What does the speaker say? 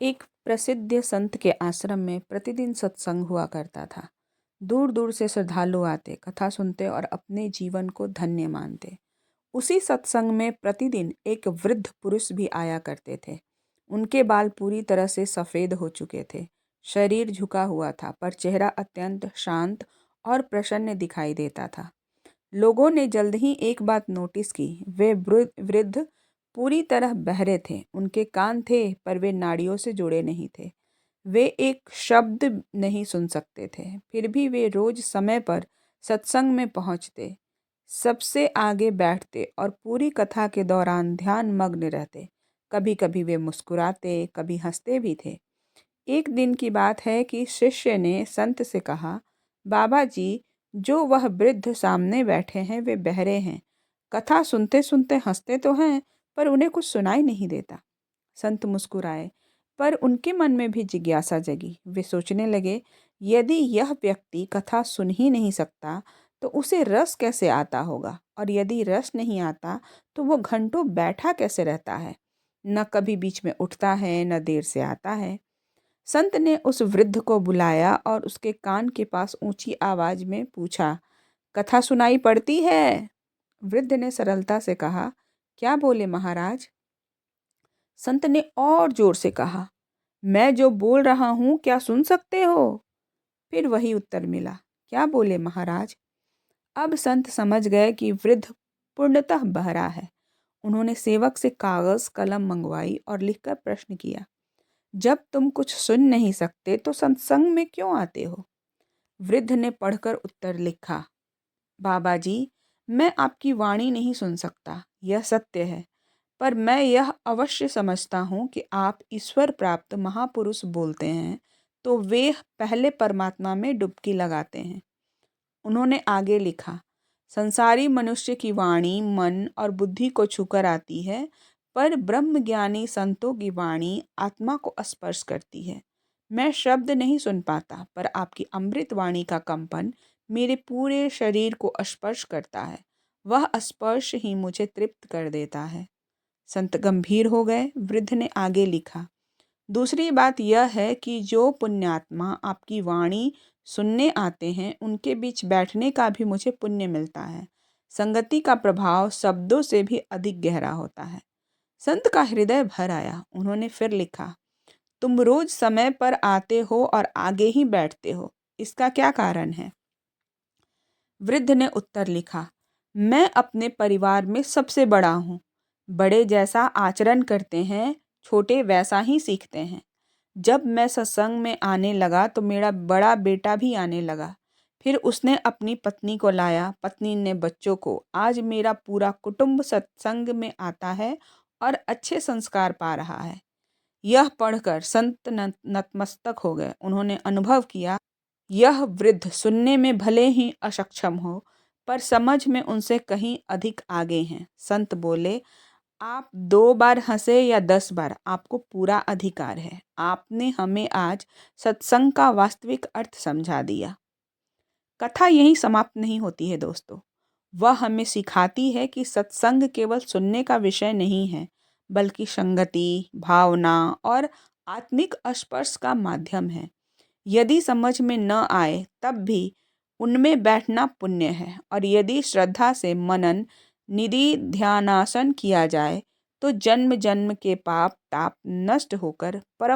एक प्रसिद्ध संत के आश्रम में प्रतिदिन सत्संग हुआ करता था। दूर दूर से श्रद्धालु आते, कथा सुनते और अपने जीवन को धन्य मानते। उसी सत्संग में प्रतिदिन एक वृद्ध पुरुष भी आया करते थे। उनके बाल पूरी तरह से सफ़ेद हो चुके थे, शरीर झुका हुआ था, पर चेहरा अत्यंत शांत और प्रसन्न दिखाई देता था। लोगों ने जल्द ही एक बात नोटिस की। वे वृद्ध पूरी तरह बहरे थे। उनके कान थे, पर वे नाड़ियों से जुड़े नहीं थे। वे एक शब्द नहीं सुन सकते थे, फिर भी वे रोज समय पर सत्संग में पहुंचते, सबसे आगे बैठते और पूरी कथा के दौरान ध्यान मग्न रहते। कभी कभी वे मुस्कुराते, कभी हंसते भी थे। एक दिन की बात है कि शिष्य ने संत से कहा, बाबा जी, जो वह वृद्ध सामने बैठे हैं वे बहरे हैं। कथा सुनते सुनते हंसते तो हैं, पर उन्हें कुछ सुनाई नहीं देता। संत मुस्कुराए, पर उनके मन में भी जिज्ञासा जगी। वे सोचने लगे, यदि यह व्यक्ति कथा सुन ही नहीं सकता तो उसे रस कैसे आता होगा, और यदि रस नहीं आता तो वो घंटों बैठा कैसे रहता है। न कभी बीच में उठता है, न देर से आता है। संत ने उस वृद्ध को बुलाया और उसके कान के पास ऊंची आवाज में पूछा, कथा सुनाई पड़ती है? वृद्ध ने सरलता से कहा, क्या बोले महाराज? संत ने और जोर से कहा, मैं जो बोल रहा हूं क्या सुन सकते हो? फिर वही उत्तर मिला, क्या बोले महाराज? अब संत समझ गए कि वृद्ध पूर्णतः बहरा है। उन्होंने सेवक से कागज कलम मंगवाई और लिखकर प्रश्न किया, जब तुम कुछ सुन नहीं सकते तो सत्संग में क्यों आते हो? वृद्ध ने पढ़कर उत्तर लिखा, बाबा जी, मैं आपकी वाणी नहीं सुन सकता, यह सत्य है, पर मैं यह अवश्य समझता हूँ कि आप ईश्वर प्राप्त महापुरुष बोलते हैं, तो वे पहले परमात्मा में डुबकी लगाते हैं। उन्होंने आगे लिखा, संसारी मनुष्य की वाणी मन और बुद्धि को छूकर आती है, पर ब्रह्मज्ञानी संतों की वाणी आत्मा को स्पर्श करती है। मैं शब्द नहीं सुन पाता, पर आपकी अमृत वाणी का कंपन मेरे पूरे शरीर को स्पर्श करता है। वह स्पर्श ही मुझे तृप्त कर देता है। संत गंभीर हो गए। वृद्ध ने आगे लिखा, दूसरी बात यह है कि जो पुण्यात्मा आपकी वाणी सुनने आते हैं, उनके बीच बैठने का भी मुझे पुण्य मिलता है। संगति का प्रभाव शब्दों से भी अधिक गहरा होता है। संत का हृदय भर आया। उन्होंने फिर लिखा, तुम रोज समय पर आते हो और आगे ही बैठते हो, इसका क्या कारण है? वृद्ध ने उत्तर लिखा, मैं अपने परिवार में सबसे बड़ा हूँ। बड़े जैसा आचरण करते हैं, छोटे वैसा ही सीखते हैं। जब मैं सत्संग में आने लगा तो मेरा बड़ा बेटा भी आने लगा। फिर उसने अपनी पत्नी को लाया, पत्नी ने बच्चों को। आज मेरा पूरा कुटुंब सत्संग में आता है और अच्छे संस्कार पा रहा है। यह पढ़कर संत नतमस्तक हो गए। उन्होंने अनुभव किया, यह वृद्ध सुनने में भले ही अक्षम हो, पर समझ में उनसे कहीं अधिक आगे हैं। संत बोले, आप 2 बार हंसे या 10 बार, आपको पूरा अधिकार है। आपने हमें आज सत्संग का वास्तविक अर्थ समझा दिया। कथा यहीं समाप्त नहीं होती है दोस्तों। वह हमें सिखाती है कि सत्संग केवल सुनने का विषय नहीं है, बल्कि संगति, भावना और आत्मिक स्पर्श का माध्यम है। यदि समझ में न आए तब भी उनमें बैठना पुण्य है, और यदि श्रद्धा से मनन निधि ध्यानासन किया जाए तो जन्म जन्म के पाप ताप नष्ट होकर परम